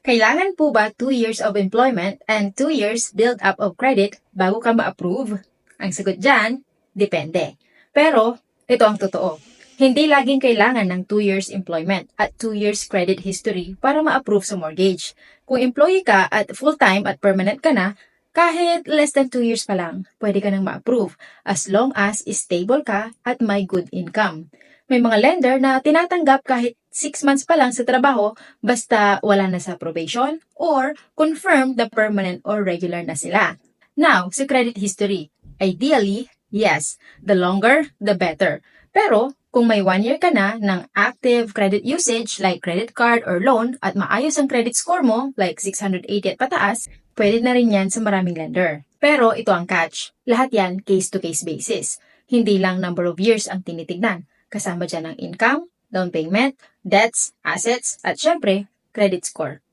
Kailangan po ba 2 years of employment and 2 years build-up of credit bago ka ma-approve? Ang sagot dyan, depende. Pero, ito ang totoo. Hindi laging kailangan ng 2 years employment at 2 years credit history para ma-approve sa mortgage. Kung employee ka at full-time at permanent ka na, kahit less than 2 years pa lang, pwede ka nang ma-approve as long as stable ka at may good income. May mga lender na tinatanggap kahit 6 months pa lang sa trabaho basta wala na sa probation or confirm na permanent or regular na sila. Now, sa credit history, ideally, yes, the longer, the better. Pero, kung may 1 year ka na ng active credit usage like credit card or loan at maayos ang credit score mo like 680 at pataas, pwede na rin yan sa maraming lender. Pero ito ang catch. Lahat yan case-to-case basis. Hindi lang number of years ang tinitignan. Kasama dyan ang income, down payment, debts, assets, at syempre, credit score.